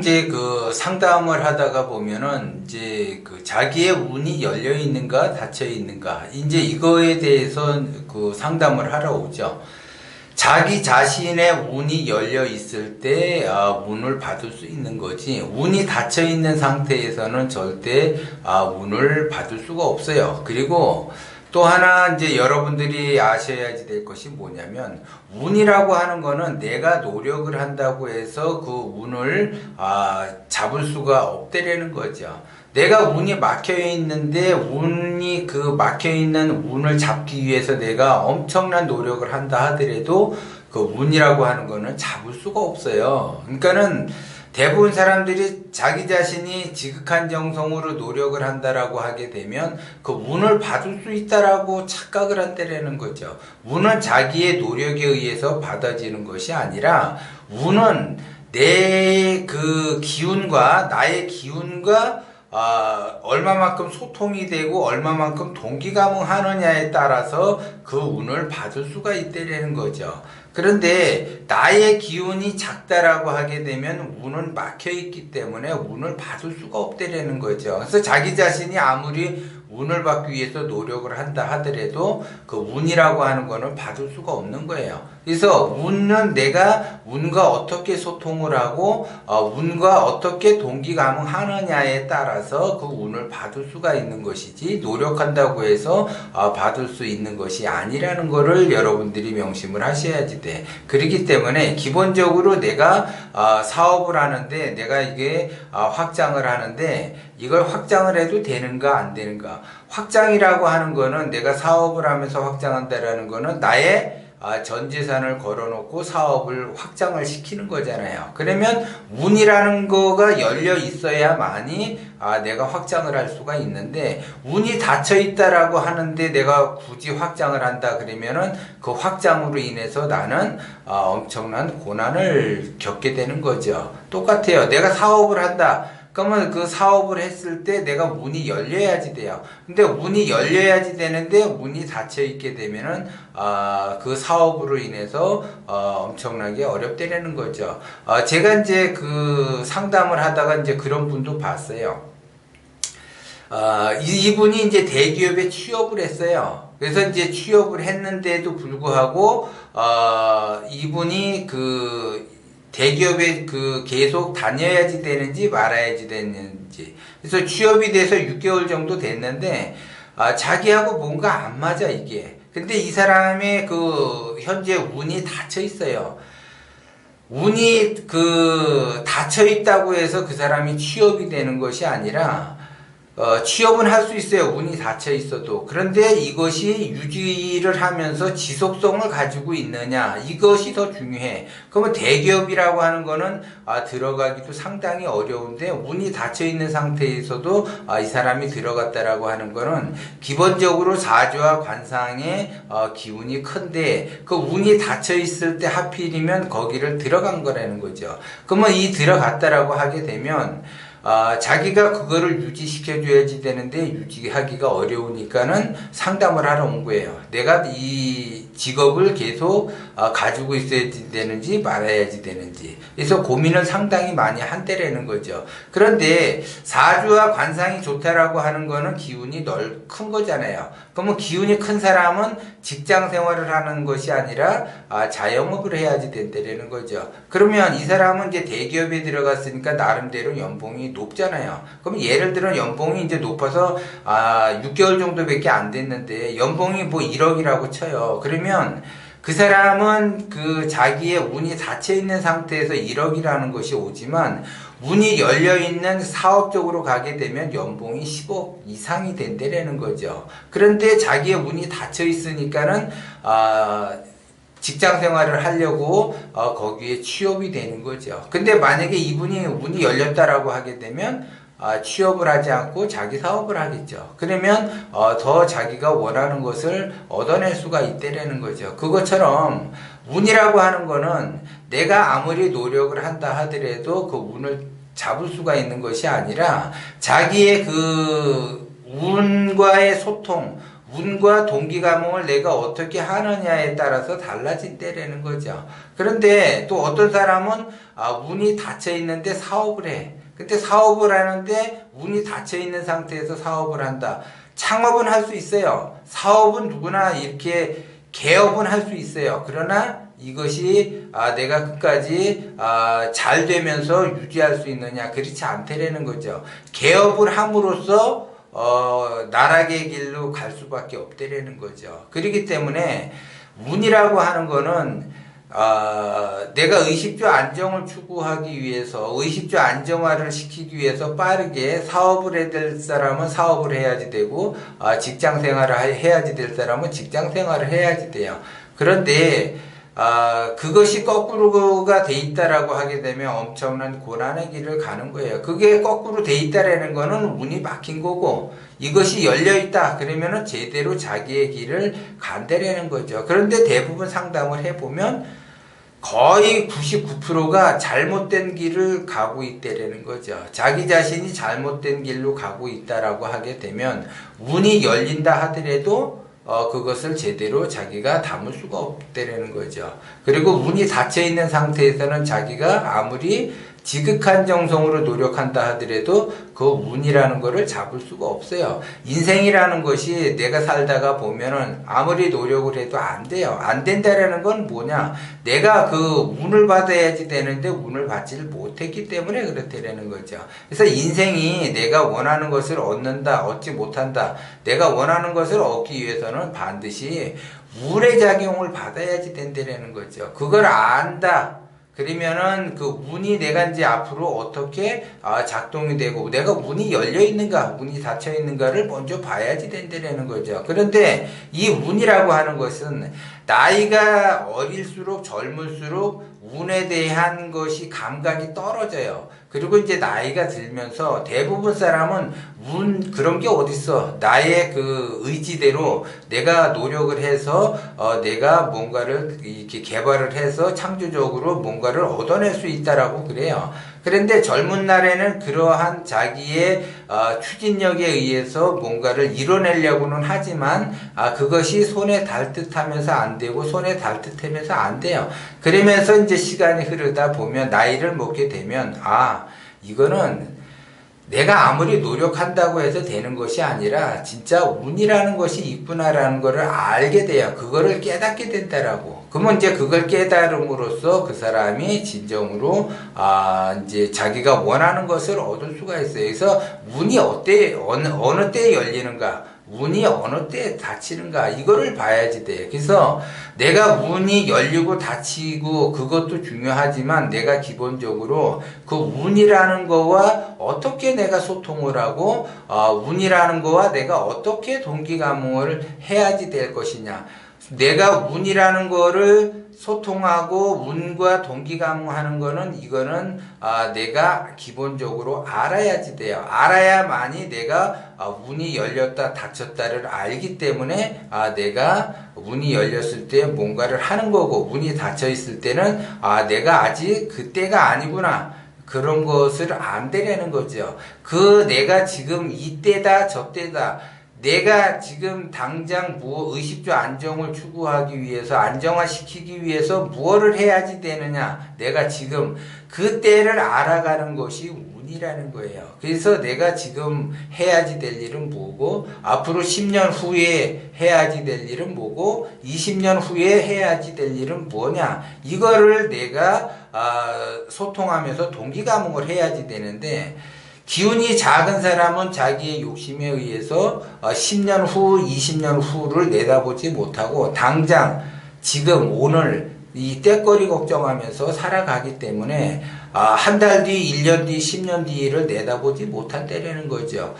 이제 그 상담을 하다가 보면은 이제 그 자기의 운이 열려 있는가 닫혀 있는가 이제 이거에 대해서 그 상담을 하러 오죠. 자기 자신의 운이 열려 있을 때 운을 받을 수 있는 거지, 운이 닫혀 있는 상태에서는 절대 운을 받을 수가 없어요. 그리고 또 하나 이제 여러분들이 아셔야지 될 것이 뭐냐면, 운이라고 하는 거는 내가 노력을 한다고 해서 그 운을 잡을 수가 없다라는 거죠. 내가 운이 막혀 있는데 운이 그 막혀 있는 운을 잡기 위해서 내가 엄청난 노력을 한다 하더라도 그 운이라고 하는 거는 잡을 수가 없어요. 그러니까는 대부분 사람들이 자기 자신이 지극한 정성으로 노력을 한다라고 하게 되면 그 운을 받을 수 있다라고 착각을 한다라는 거죠. 운은 자기의 노력에 의해서 받아지는 것이 아니라, 운은 내 그 기운과 나의 기운과 얼마만큼 소통이 되고 얼마만큼 동기감흥하느냐에 따라서 그 운을 받을 수가 있다라는 거죠. 그런데 나의 기운이 작다라고 하게 되면 운은 막혀 있기 때문에 운을 받을 수가 없다라는 거죠. 그래서 자기 자신이 아무리 운을 받기 위해서 노력을 한다 하더라도 그 운이라고 하는 거는 받을 수가 없는 거예요. 그래서 운은 내가 운과 어떻게 소통을 하고 운과 어떻게 동기감흥하느냐에 따라서 그 운을 받을 수가 있는 것이지, 노력한다고 해서 받을 수 있는 것이 아니라는 거를 여러분들이 명심을 하셔야지 돼. 그렇기 때문에 기본적으로 내가 사업을 하는데, 내가 이게 확장을 하는데 이걸 확장을 해도 되는가 안 되는가. 확장이라고 하는 거는, 내가 사업을 하면서 확장한다라는 거는 나의 전 재산을 걸어놓고 사업을 확장을 시키는 거잖아요. 그러면 운이라는 거가 열려 있어야만이 내가 확장을 할 수가 있는데, 운이 닫혀 있다라고 하는데 내가 굳이 확장을 한다 그러면은 그 확장으로 인해서 나는 엄청난 고난을 겪게 되는 거죠. 똑같아요. 내가 사업을 한다. 그러면 그 사업을 했을 때 내가 문이 열려야지 돼요. 근데 문이 열려야지 되는데 문이 닫혀 있게 되면은 그 사업으로 인해서 엄청나게 어렵다는 거죠. 제가 이제 그 상담을 하다가 이제 그런 분도 봤어요. 이분이 이제 대기업에 취업을 했어요. 그래서 이제 취업을 했는데도 불구하고 이분이 그 대기업에 그 계속 다녀야지 되는지 말아야지 되는지, 그래서 취업이 돼서 6개월 정도 됐는데 자기하고 뭔가 안 맞아 이게. 근데 이 사람의 그 현재 운이 닫혀 있어요. 운이 그 닫혀 있다고 해서 그 사람이 취업이 되는 것이 아니라, 취업은 할 수 있어요. 운이 닫혀 있어도. 그런데 이것이 유지를 하면서 지속성을 가지고 있느냐, 이것이 더 중요해. 그러면 대기업이라고 하는 거는 들어가기도 상당히 어려운데, 운이 닫혀 있는 상태에서도 이 사람이 들어갔다라고 하는 거는 기본적으로 사주와 관상의 기운이 큰데, 그 운이 닫혀 있을 때 하필이면 거기를 들어간 거라는 거죠. 그러면 이 들어갔다라고 하게 되면 자기가 그거를 유지시켜줘야지 되는데 유지하기가 어려우니까는 상담을 하러 온 거예요. 내가 이 직업을 계속 가지고 있어야 되는지 말아야지 되는지. 그래서 고민을 상당히 많이 한다라는 거죠. 그런데 사주와 관상이 좋다라고 하는 거는 기운이 큰 거잖아요. 그러면 기운이 큰 사람은 직장 생활을 하는 것이 아니라 자영업을 해야지 된다라는 거죠. 그러면 이 사람은 이제 대기업에 들어갔으니까 나름대로 연봉이 높잖아요. 그럼 예를 들어 연봉이 이제 높아서 6개월 정도밖에 안 됐는데 연봉이 뭐 1억이라고 쳐요. 그러면 그 사람은 그 자기의 운이 닫혀 있는 상태에서 1억이라는 것이 오지만, 문이 열려있는 사업적으로 가게 되면 연봉이 10억 이상이 된다라는 거죠. 그런데 자기의 운이 닫혀 있으니까는 직장 생활을 하려고 거기에 취업이 되는 거죠. 근데 만약에 이분이 운이 열렸다라고 하게 되면 취업을 하지 않고 자기 사업을 하겠죠. 그러면 더 자기가 원하는 것을 얻어낼 수가 있다라는 거죠. 그것처럼 운이라고 하는 거는 내가 아무리 노력을 한다 하더라도 그 운을 잡을 수가 있는 것이 아니라, 자기의 그 운과의 소통, 운과 동기감흥을 내가 어떻게 하느냐에 따라서 달라진다라는 거죠. 그런데 또 어떤 사람은 운이 닫혀 있는데 사업을 해. 근데 사업을 하는데 운이 닫혀 있는 상태에서 사업을 한다. 창업은 할 수 있어요. 사업은 누구나 이렇게 개업은 할 수 있어요. 그러나 이것이 내가 끝까지 잘 되면서 유지할 수 있느냐, 그렇지 않다라는 거죠. 개업을 함으로써 나락의 길로 갈 수밖에 없다라는 거죠. 그렇기 때문에 운이라고 하는 거는 내가 의식주 안정을 추구하기 위해서, 의식주 안정화를 시키기 위해서 빠르게 사업을 해야 될 사람은 사업을 해야지 되고, 직장 생활을 해야지 될 사람은 직장 생활을 해야지 돼요. 그런데 그것이 거꾸로가 돼 있다라고 하게 되면 엄청난 고난의 길을 가는 거예요. 그게 거꾸로 돼 있다라는 거는 운이 막힌 거고, 이것이 열려 있다 그러면은 제대로 자기의 길을 간다라는 거죠. 그런데 대부분 상담을 해보면 거의 99%가 잘못된 길을 가고 있다라는 거죠. 자기 자신이 잘못된 길로 가고 있다라고 하게 되면 운이 열린다 하더라도 그것을 제대로 자기가 담을 수가 없다라는 거죠. 그리고 운이 닫혀 있는 상태에서는 자기가 아무리 지극한 정성으로 노력한다 하더라도 그 운이라는 거를 잡을 수가 없어요. 인생이라는 것이 내가 살다가 보면은 아무리 노력을 해도 안 돼요. 안 된다라는 건 뭐냐? 내가 그 운을 받아야지 되는데 운을 받지를 못했기 때문에 그렇다라는 거죠. 그래서 인생이 내가 원하는 것을 얻는다, 얻지 못한다. 내가 원하는 것을 얻기 위해서는 반드시 운의 작용을 받아야지 된다라는 거죠. 그걸 안다. 그러면은 그 운이 내가 이제 앞으로 어떻게 작동이 되고 내가 운이 열려 있는가, 운이 닫혀 있는가를 먼저 봐야지 된다는 거죠. 그런데 이 운이라고 하는 것은 나이가 어릴수록 젊을수록 운에 대한 것이 감각이 떨어져요. 그리고 이제 나이가 들면서 대부분 사람은 운 그런 게 어딨어. 나의 그 의지대로 내가 노력을 해서 내가 뭔가를 이렇게 개발을 해서 창조적으로 뭔가를 얻어낼 수 있다라고 그래요. 그런데 젊은 날에는 그러한 자기의 추진력에 의해서 뭔가를 이뤄내려고는 하지만 그것이 손에 닿을 듯하면서 안 되고 손에 닿을 듯하면서 안 돼요. 그러면서 이제 시간이 흐르다 보면 나이를 먹게 되면 이거는 내가 아무리 노력한다고 해서 되는 것이 아니라 진짜 운이라는 것이 있구나라는 것을 알게 돼요. 그거를 깨닫게 된다라고. 그러면 이제 그걸 깨달음으로써 그 사람이 진정으로 이제 자기가 원하는 것을 얻을 수가 있어요. 그래서 운이 어느 때에 열리는가, 운이 어느 때에 닫히는가, 이거를 봐야지 돼. 그래서 내가 운이 열리고 닫히고 그것도 중요하지만 내가 기본적으로 그 운이라는 거와 어떻게 내가 소통을 하고 운이라는 거와 내가 어떻게 동기감흥을 해야지 될 것이냐. 내가 운이라는 거를 소통하고 운과 동기감흥하는 거는 이거는 내가 기본적으로 알아야지 돼요. 알아야만이 내가 운이 열렸다 닫혔다를 알기 때문에 내가 운이 열렸을 때 뭔가를 하는 거고 운이 닫혀 있을 때는 내가 아직 그때가 아니구나. 그런 것을 안되려는 거죠. 내가 지금 이때다 저때다. 내가 지금 당장 의식주 안정을 추구하기 위해서 안정화시키기 위해서 무엇을 해야지 되느냐. 내가 지금 그때를 알아가는 것이 운이라는 거예요. 그래서 내가 지금 해야지 될 일은 뭐고 앞으로 10년 후에 해야지 될 일은 뭐고 20년 후에 해야지 될 일은 뭐냐. 이거를 내가 소통하면서 동기감흥을 해야지 되는데 기운이 작은 사람은 자기의 욕심에 의해서 10년 후, 20년 후를 내다보지 못하고 당장 지금 오늘 이 때거리 걱정하면서 살아가기 때문에 한 달 뒤, 1년 뒤, 10년 뒤를 내다보지 못한다는 거죠.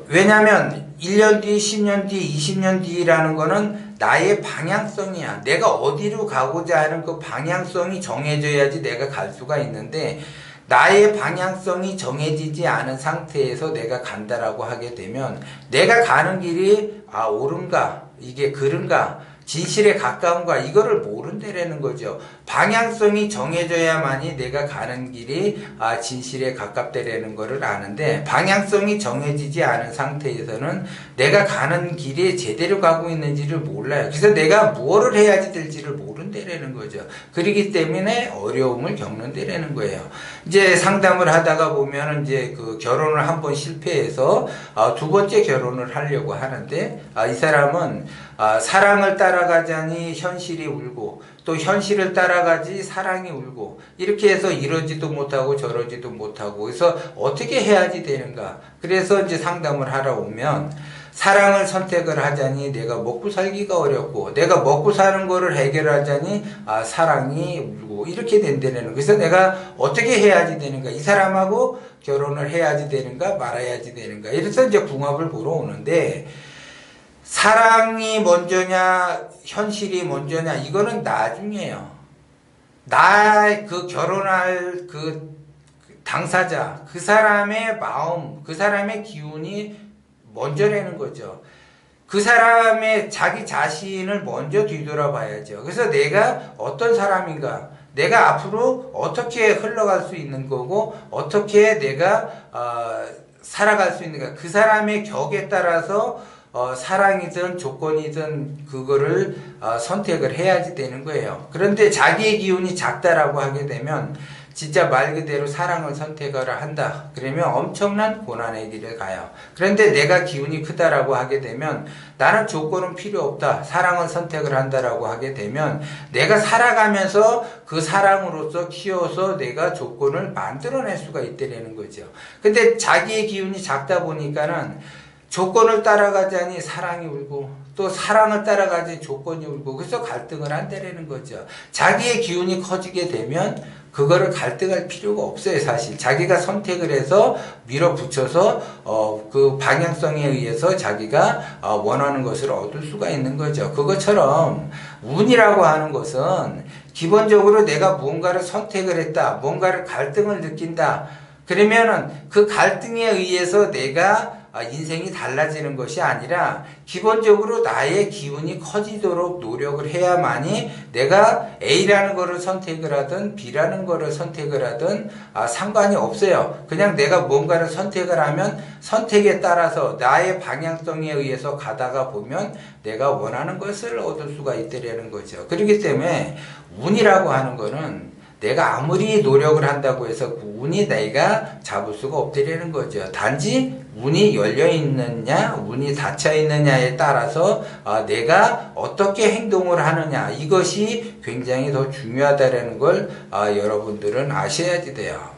왜냐하면 1년 뒤, 10년 뒤, 20년 뒤라는 거는 나의 방향성이야. 내가 어디로 가고자 하는 그 방향성이 정해져야지 내가 갈 수가 있는데 나의 방향성이 정해지지 않은 상태에서 내가 간다라고 하게 되면 내가 가는 길이 옳은가 이게 그른가 진실에 가까운가 이거를 모른다라는 거죠. 방향성이 정해져야만이 내가 가는 길이 진실에 가깝다라는 거를 아는데 방향성이 정해지지 않은 상태에서는 내가 가는 길이 제대로 가고 있는지를 몰라요. 그래서 내가 무엇을 해야지 될지를 모른다라는 거죠. 그렇기 때문에 어려움을 겪는다라는 거예요. 이제 상담을 하다가 보면 이제 그 결혼을 한 번 실패해서 두 번째 결혼을 하려고 하는데 이 사람은 사랑을 따라가자니 현실이 울고 또 현실을 따라가지 사랑이 울고 이렇게 해서 이러지도 못하고 저러지도 못하고 그래서 어떻게 해야지 되는가. 그래서 이제 상담을 하러 오면 사랑을 선택을 하자니 내가 먹고 살기가 어렵고 내가 먹고 사는 거를 해결하자니 사랑이 울고 이렇게 된다는. 그래서 내가 어떻게 해야지 되는가. 이 사람하고 결혼을 해야지 되는가 말아야지 되는가. 이래서 이제 궁합을 보러 오는데 사랑이 먼저냐 현실이 먼저냐 이거는 나중이에요. 그 결혼할 그 당사자 그 사람의 마음 그 사람의 기운이 먼저라는 거죠. 그 사람의 자기 자신을 먼저 뒤돌아봐야죠. 그래서 내가 어떤 사람인가 내가 앞으로 어떻게 흘러갈 수 있는 거고 어떻게 내가 살아갈 수 있는가. 그 사람의 격에 따라서 사랑이든 조건이든 그거를 선택을 해야지 되는 거예요. 그런데 자기의 기운이 작다라고 하게 되면 진짜 말 그대로 사랑을 선택을 한다. 그러면 엄청난 고난의 길을 가요. 그런데 내가 기운이 크다라고 하게 되면 나는 조건은 필요 없다. 사랑을 선택을 한다라고 하게 되면 내가 살아가면서 그 사랑으로서 키워서 내가 조건을 만들어낼 수가 있다는 거죠. 근데 자기의 기운이 작다 보니까는 조건을 따라가자니 사랑이 울고 또 사랑을 따라가지 조건이 울고 그래서 갈등을 한다는 거죠. 자기의 기운이 커지게 되면 그거를 갈등할 필요가 없어요. 사실 자기가 선택을 해서 밀어붙여서 그 방향성에 의해서 자기가 원하는 것을 얻을 수가 있는 거죠. 그것처럼 운이라고 하는 것은 기본적으로 내가 무언가를 선택을 했다. 뭔가를 갈등을 느낀다. 그러면은 그 갈등에 의해서 내가 인생이 달라지는 것이 아니라 기본적으로 나의 기운이 커지도록 노력을 해야만이 내가 A라는 거를 선택을 하든 B라는 거를 선택을 하든 상관이 없어요. 그냥 내가 뭔가를 선택을 하면 선택에 따라서 나의 방향성에 의해서 가다가 보면 내가 원하는 것을 얻을 수가 있다는 거죠. 그렇기 때문에 운이라고 하는 거는 내가 아무리 노력을 한다고 해서 그 운이 내가 잡을 수가 없다는 거죠. 단지 운이 열려 있느냐, 운이 닫혀 있느냐에 따라서 내가 어떻게 행동을 하느냐 이것이 굉장히 더 중요하다는 걸 여러분들은 아셔야지 돼요.